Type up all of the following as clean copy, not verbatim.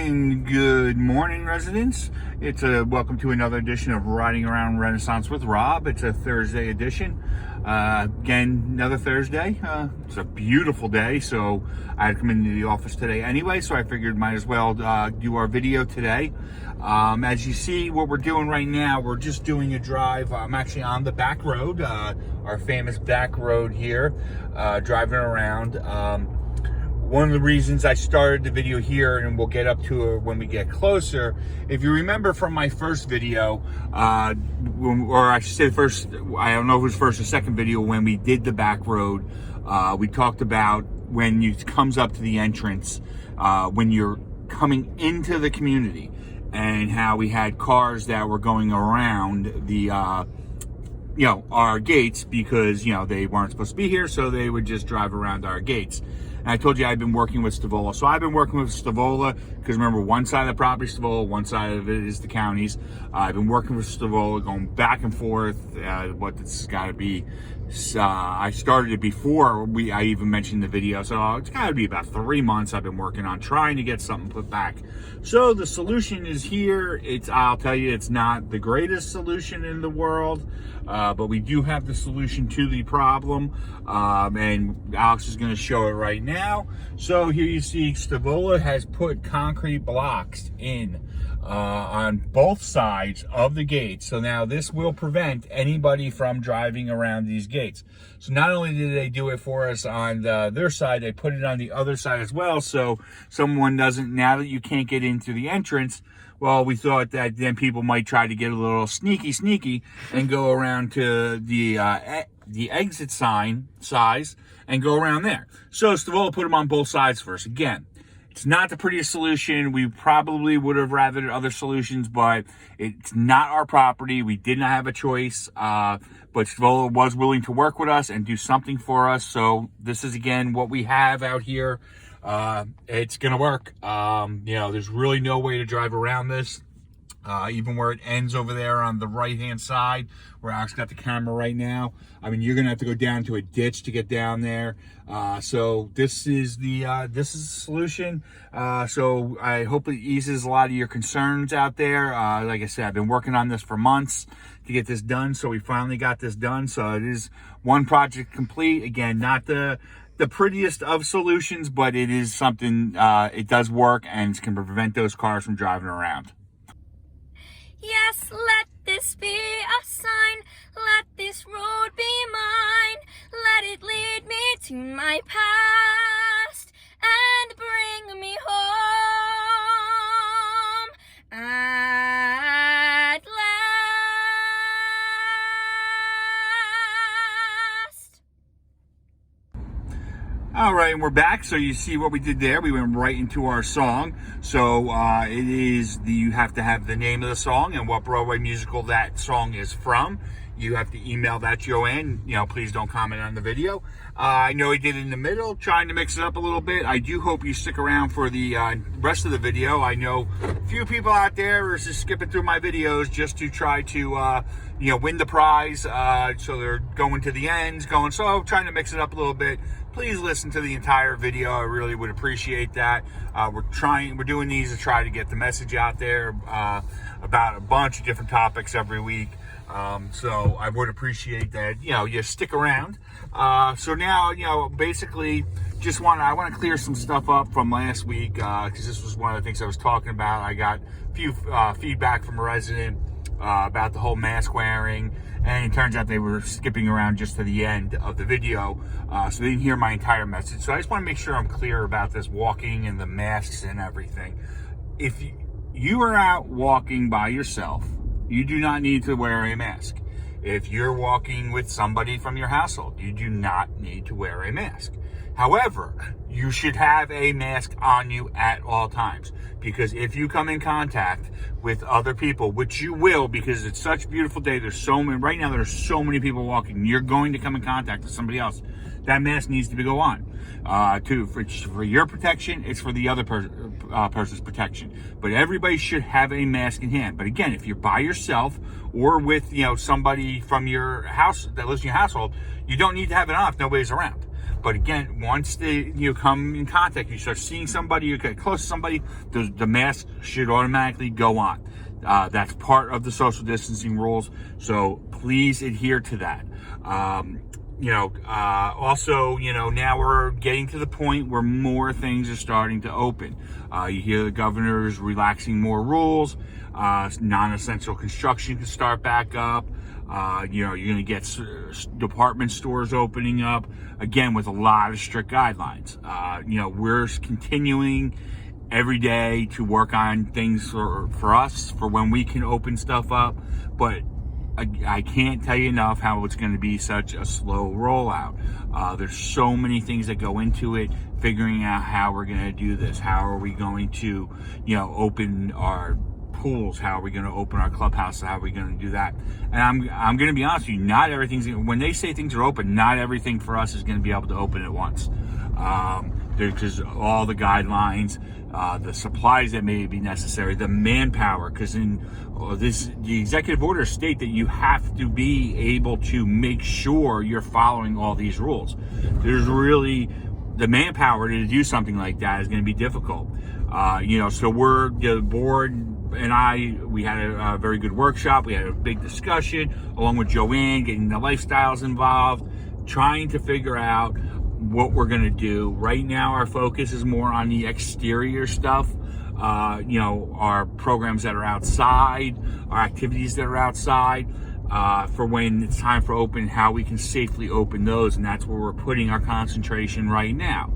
and good morning, residents. It's a welcome to another edition of Riding Around Renaissance with Rob. It's a Thursday edition. Again, another Thursday. It's a beautiful day, so I had to come into the office today anyway, so I figured might as well do our video today. As you see, what we're doing right now, we're just doing a drive. I'm actually on the back road, our famous back road here, driving around. One of the reasons I started the video here, and we'll get up to it when we get closer, if you remember from my first video, or I should say first, I don't know if it was first or second video, when we did the back road, we talked about when it comes up to the entrance, when you're coming into the community, and how we had cars that were going around the, our gates because, they weren't supposed to be here, so they would just drive around our gates. And I told you I've been working with Stavola. So I've been working with Stavola because remember, one side of the property is Stavola, one side of it is the counties. I've been working with Stavola, going back and forth. What this has got to be. I started it before I even mentioned the video. So it's got to be about 3 months I've been working on trying to get something put back. So the solution is here. I'll tell you, it's not the greatest solution in the world. But we do have the solution to the problem, and Alex is going to show it right now. So here you see Stavola has put concrete blocks in on both sides of the gates. So now this will prevent anybody from driving around these gates. So not only did they do it for us on their side, they put it on the other side as well. So someone doesn't, now that you can't get into the entrance, well, we thought that then people might try to get a little sneaky and go around to the exit sign size and go around there. So Stavola put them on both sides for us. Again, it's not the prettiest solution. We probably would have rather other solutions, but it's not our property. We did not have a choice. But Stavola was willing to work with us and do something for us. So this is, again, what we have out here. It's gonna work. There's really no way to drive around this. Even where it ends over there on the right-hand side, where Alex got the camera right now. I mean, you're gonna have to go down to a ditch to get down there. So this is the solution. So I hope it eases a lot of your concerns out there. Like I said, I've been working on this for months to get this done. So we finally got this done. So it is one project complete. Again, not the prettiest of solutions, but it is something, it does work, and it can prevent those cars from driving around. Yes, let this be a sign, let this road be mine, let it lead me to my past and bring me home at last. All right, and we're back. So you see what we did there. We went right into our song. So you have to have the name of the song and what Broadway musical that song is from. You have to email that, Joanne. Please don't comment on the video. I know I did it in the middle, trying to mix it up a little bit. I do hope you stick around for the rest of the video. I know a few people out there are just skipping through my videos just to try to, win the prize. So they're going to the ends, so trying to mix it up a little bit. Please listen to the entire video. I really would appreciate that. We're doing these to try to get the message out there about a bunch of different topics every week. So I would appreciate that, you stick around. So now, basically I want to clear some stuff up from last week, because this was one of the things I was talking about. I got a few feedback from a resident about the whole mask wearing, and it turns out they were skipping around just to the end of the video, so they didn't hear my entire message. So I just want to make sure I'm clear about this walking and the masks and everything. If you are out walking by yourself, you do not need to wear a mask. If you're walking with somebody from your household, you do not need to wear a mask. However, you should have a mask on you at all times, because if you come in contact with other people, which you will, because it's such a beautiful day, there's right now there's so many people walking, you're going to come in contact with somebody else. That mask needs to go on. For your protection, it's for the other person's protection. But everybody should have a mask in hand. But again, if you're by yourself or with somebody from your house that lives in your household, you don't need to have it on if nobody's around. But again, once you come in contact, you start seeing somebody, you get close to somebody, the mask should automatically go on. That's part of the social distancing rules, so please adhere to that. Also, now we're getting to the point where more things are starting to open. You hear the governor's relaxing more rules. Non-essential construction can start back up. You're going to get department stores opening up again with a lot of strict guidelines. We're continuing every day to work on things for us, for when we can open stuff up, but I can't tell you enough how it's going to be such a slow rollout. There's so many things that go into it, figuring out how we're going to do this. How are we going to, open our pools? How are we going to open our clubhouse? How are we going to do that? And I'm going to be honest with you, not everything's, when they say things are open, not everything for us is going to be able to open at once. Because all the guidelines, the supplies that may be necessary, the manpower, because the executive orders state that you have to be able to make sure you're following all these rules. There's really, the manpower to do something like that is going to be difficult. So the board and we had a very good workshop. We had a big discussion along with Joanne, getting the lifestyles involved, trying to figure out what we're going to do. Right now, our focus is more on the exterior stuff. Our programs that are outside, our activities that are outside, for when it's time for open, how we can safely open those. And that's where we're putting our concentration right now.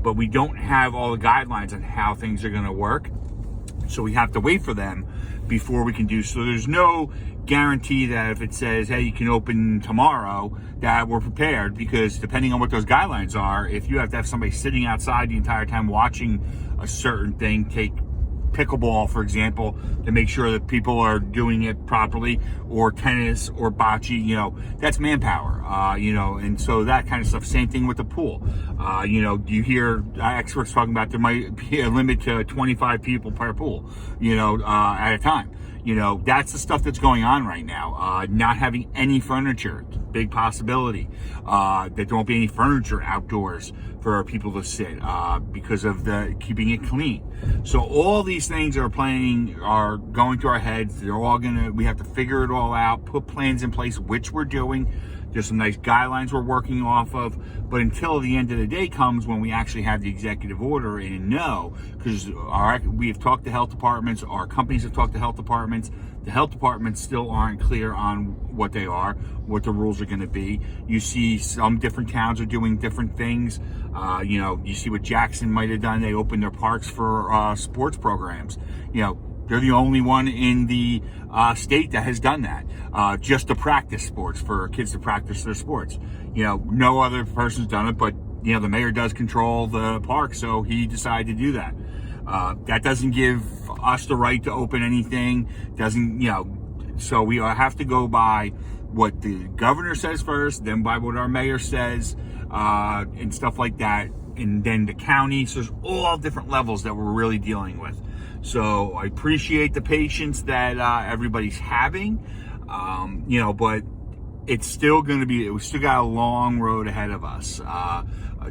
But we don't have all the guidelines on how things are going to work. So we have to wait for them before we can do so. There's no guarantee that if it says, hey, you can open tomorrow, that we're prepared, because depending on what those guidelines are, if you have to have somebody sitting outside the entire time watching a certain thing, take pickleball, for example, to make sure that people are doing it properly, or tennis or bocce, that's manpower, and so that kind of stuff. Same thing with the pool. You hear experts talking about there might be a limit to 25 people per pool, at a time. That's the stuff that's going on right now. Not having any furniture, big possibility. That there won't be any furniture outdoors for people to sit, because of the keeping it clean. So all these things are going through our heads. We have to figure it all out, put plans in place, which we're doing. There's some nice guidelines we're working off of, but until the end of the day comes when we actually have the executive order and because we have talked to health departments, our companies have talked to health departments. The health departments still aren't clear on what they are, what the rules are going to be. You see some different towns are doing different things. You see what Jackson might have done. They opened their parks for sports programs. They're the only one in the state that has done that, just to practice sports, for kids to practice their sports. No other person's done it, but the mayor does control the park, so he decided to do that. That doesn't give us the right to open anything. So we have to go by what the governor says first, then by what our mayor says, and stuff like that, and then the county. So there's all different levels that we're really dealing with. So I appreciate the patience that everybody's having, but it's still going to be, we still got a long road ahead of us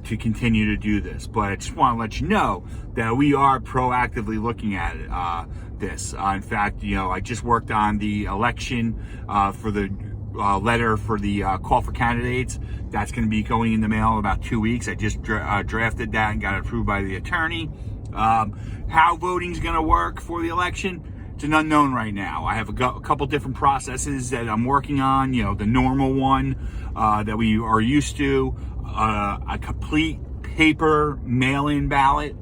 to continue to do this. But I just want to let you know that we are proactively looking at this. In fact, I just worked on the election for the letter for the call for candidates. That's going to be going in the mail in about 2 weeks. I just drafted that and got it approved by the attorney. How voting is going to work for the election, it's an unknown right now. I have a couple different processes that I'm working on. The normal one that we are used to, a complete paper mail-in ballot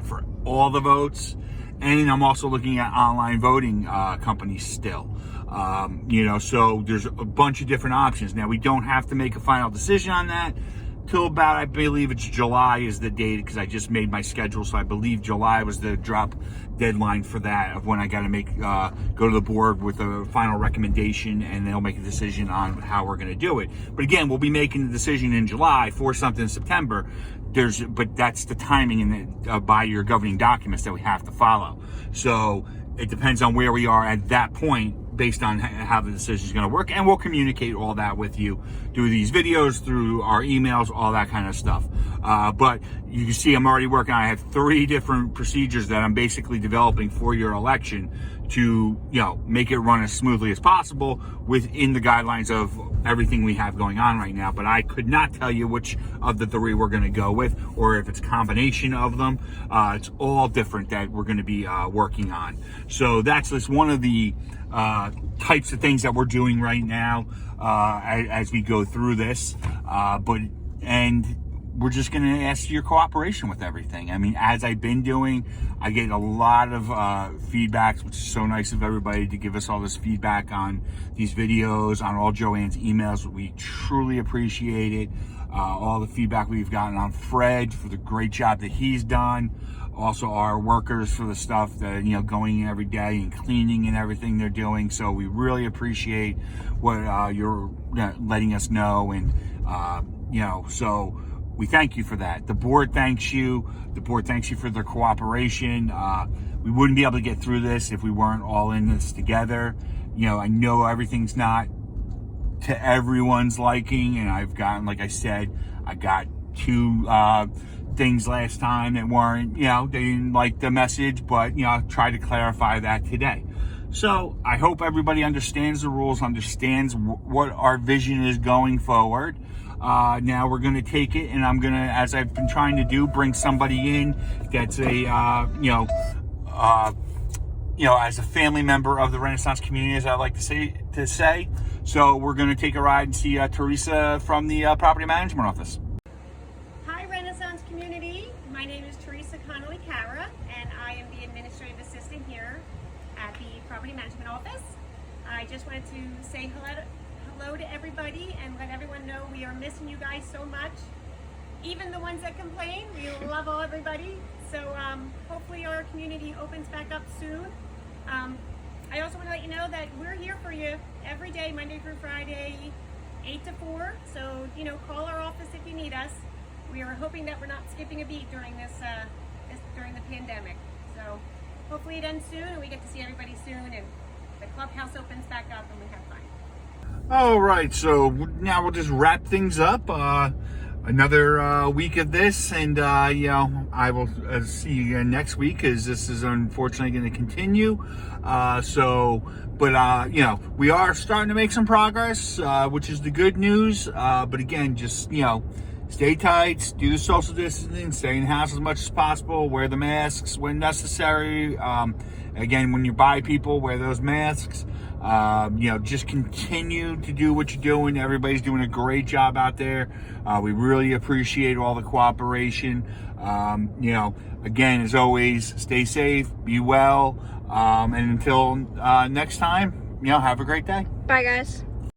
for all the votes, and I'm also looking at online voting companies still. So there's a bunch of different options. Now, we don't have to make a final decision on that till about, I believe it's July is the date, because I just made my schedule, so I believe July was the drop deadline for that, of when I got to go to the board with a final recommendation, and they'll make a decision on how we're going to do it. But again, we'll be making the decision in July for something in September. But that's the timing by your governing documents that we have to follow. So it depends on where we are at that point based on how the decision is going to work, and we'll communicate all that with you through these videos, through our emails, all that kind of stuff. But you can see I'm already working on, I have 3 different procedures that I'm basically developing for your election to, make it run as smoothly as possible within the guidelines of everything we have going on right now. But I could not tell you which of the 3 we're going to go with, or if it's a combination of them. It's all different that we're going to be working on. So that's just one of the types of things that we're doing right now as we go through this. And we're just going to ask your cooperation with everything. I mean, as I've been doing, I get a lot of feedbacks, which is so nice of everybody to give us all this feedback on these videos, on all Joanne's emails. We truly appreciate it. All the feedback we've gotten on Fred for the great job that he's done. Also our workers for the stuff that, going in every day and cleaning and everything they're doing. So we really appreciate what you're letting us know. And, so we thank you for that. The board thanks you. The board thanks you for their cooperation. We wouldn't be able to get through this if we weren't all in this together. I know everything's not to everyone's liking, and I've gotten, like I said, I got 2 things last time that weren't, they didn't like the message, but, I tried to clarify that today. So I hope everybody understands the rules, understands what our vision is going forward. Now we're going to take it, and I'm going to, as I've been trying to do, bring somebody in that's a, as a family member of the Renaissance community, as I like to say. So we're going to take a ride and see Teresa from the property management office. Hi, Renaissance community. My name is Teresa Connolly Cara, and I am the administrative assistant here at the property management office. I just wanted to say hello to everybody and let everyone know we are missing you guys so much. Even the ones that complain, we love everybody. So hopefully our community opens back up soon. I also want to let you know that we're here for you every day, Monday through Friday, 8 to 4. So, call our office if you need us. We are hoping that we're not skipping a beat during this during the pandemic. So hopefully it ends soon and we get to see everybody soon and the clubhouse opens back up and we have fun. All right, so now we'll just wrap things up. Another week of this, and I will see you again next week, because this is unfortunately going to continue. We are starting to make some progress, which is the good news. But again, just stay tight, do the social distancing, stay in the house as much as possible, wear the masks when necessary. Again, when you buy people, wear those masks. Just continue to do what you're doing. Everybody's doing a great job out there. We really appreciate all the cooperation. Again, as always, stay safe, be well, and until next time, have a great day. Bye, guys.